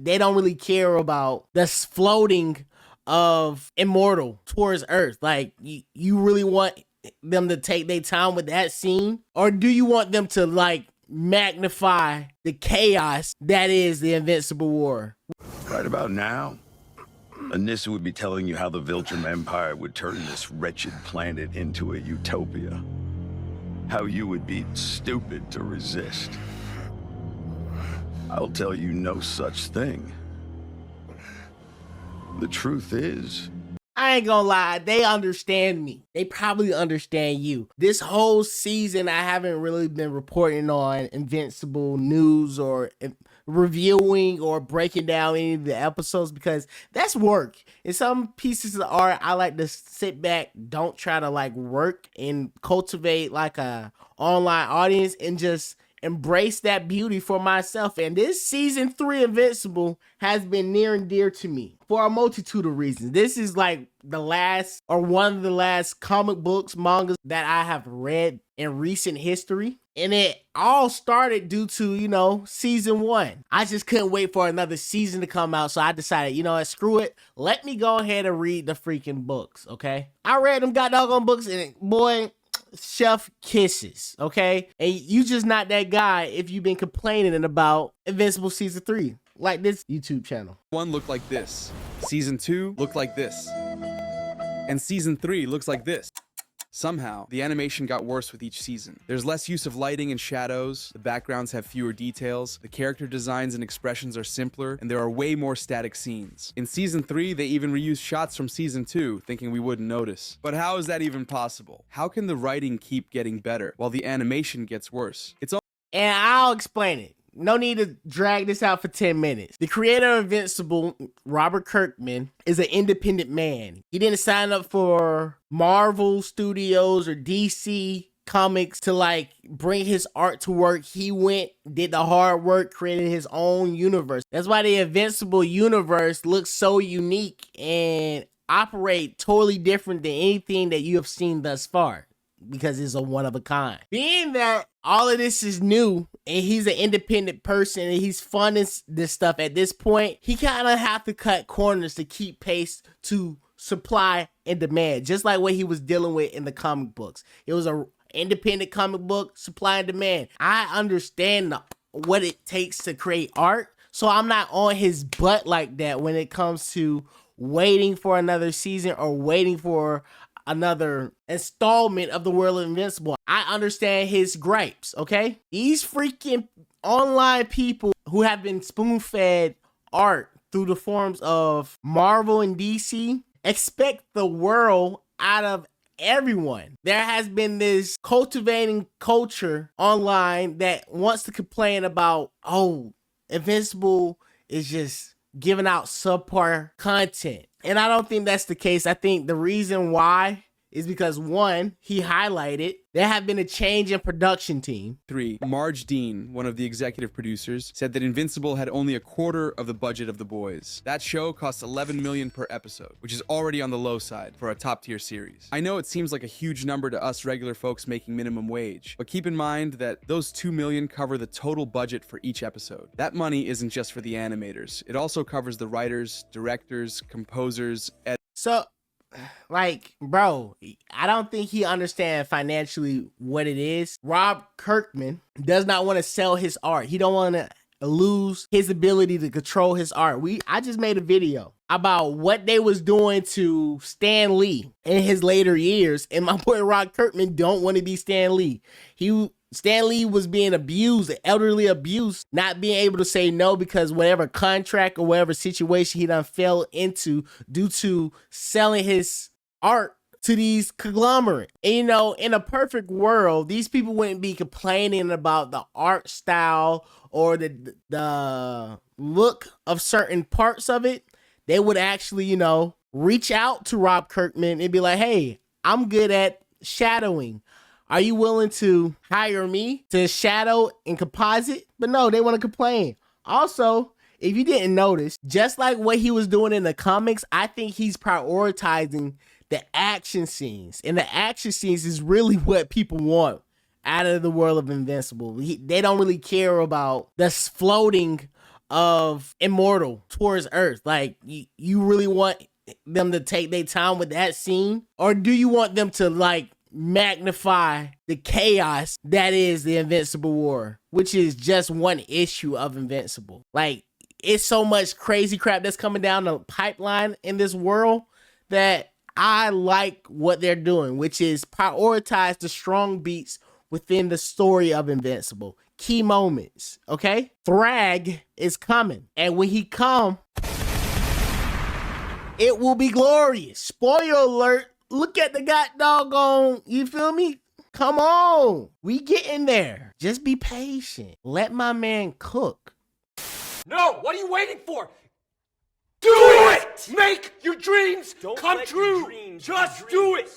They don't really care about the floating of Immortal towards Earth. Like, you really want them to take their time with that scene? Or do you want them to, like, magnify the chaos that is the Invincible War? Right about now, Anissa would be telling you how the Viltrum Empire would turn this wretched planet into a utopia. How you would be stupid to resist. I'll tell you no such thing. The truth is, I ain't gonna lie, they understand me. They probably understand you. This whole season, I haven't really been reporting on Invincible news or reviewing or breaking down any of the episodes because that's work. In some pieces of art, I like to sit back, don't try to like work and cultivate like a online audience and just embrace that beauty for myself. And this season 3 Invincible has been near and dear to me for a multitude of reasons. This is like the last or one of the last comic books, mangas that I have read in recent history. And it all started due to, you know, season 1. I just couldn't wait for another season to come out. So I decided, you know what, screw it. Let me go ahead and read the freaking books, okay? I read them goddamn books and boy, chef kisses, okay? And you just not that guy if you've been complaining about Invincible season 3, like this YouTube channel. 1 looked like this. Season 2 looked like this. And season 3 looks like this. Somehow, the animation got worse with each season. There's less use of lighting and shadows, the backgrounds have fewer details, the character designs and expressions are simpler, and there are way more static scenes. In season 3, they even reused shots from season 2, thinking we wouldn't notice. But how is that even possible? How can the writing keep getting better while the animation gets worse? And I'll explain it. No need to drag this out for 10 minutes. The creator of Invincible, Robert Kirkman, is an independent man. He didn't sign up for Marvel Studios or DC Comics to like bring his art to work. He went, did the hard work, created his own universe. That's why the Invincible universe looks so unique and operate totally different than anything that you have seen thus far, because it's a one of a kind. Being that all of this is new and he's an independent person and he's funding this stuff at this point, he kind of have to cut corners to keep pace to supply and demand, just like what he was dealing with in the comic books. It was a independent comic book, supply and demand. I understand what it takes to create art, so I'm not on his butt like that when it comes to waiting for another season or waiting for another installment of the World of Invincible. I understand his gripes, okay? These freaking online people who have been spoon-fed art through the forms of Marvel and DC expect the world out of everyone. There has been this cultivating culture online that wants to complain about, oh, Invincible is just giving out subpar content. And I don't think that's the case. I think the reason why is because, one, he highlighted there have been a change in production team. 3. Marge Dean, one of the executive producers, said that Invincible had only a quarter of the budget of The Boys. That show costs $11 million per episode, which is already on the low side for a top-tier series. I know it seems like a huge number to us regular folks making minimum wage, but keep in mind that those $2 million cover the total budget for each episode. That money isn't just for the animators. It also covers the writers, directors, composers, So, like, bro, I don't think he understands financially what it is. Rob Kirkman does not want to sell his art. He don't want to lose his ability to control his art. I just made a video about what they was doing to Stan Lee in his later years, and my boy Rob Kirkman don't want to be Stan Lee. Stan Lee was being abused, elderly abuse, not being able to say no because whatever contract or whatever situation he done fell into due to selling his art to these conglomerates. And you know, in a perfect world, these people wouldn't be complaining about the art style or the look of certain parts of it. They would actually, you know, reach out to Rob Kirkman and be like, hey, I'm good at shadowing. Are you willing to hire me to shadow and composite? But no, they want to complain. Also, if you didn't notice, just like what he was doing in the comics, I think he's prioritizing the action scenes. And the action scenes is really what people want out of the World of Invincible. They don't really care about the floating of Immortal towards Earth? Like, you really want them to take their time with that scene? Or do you want them to, like, magnify the chaos that is the Invincible War, which is just one issue of Invincible? Like, it's so much crazy crap that's coming down the pipeline in this world that I like what they're doing, which is prioritize the strong beats within the story of Invincible. Key moments, okay? Thrag is coming, and when he come, it will be glorious. Spoiler alert, look at the god doggone, you feel me? Come on, we getting there. Just be patient. Let my man cook. No, what are you waiting for? Do it! Make your dreams come true! Just do it!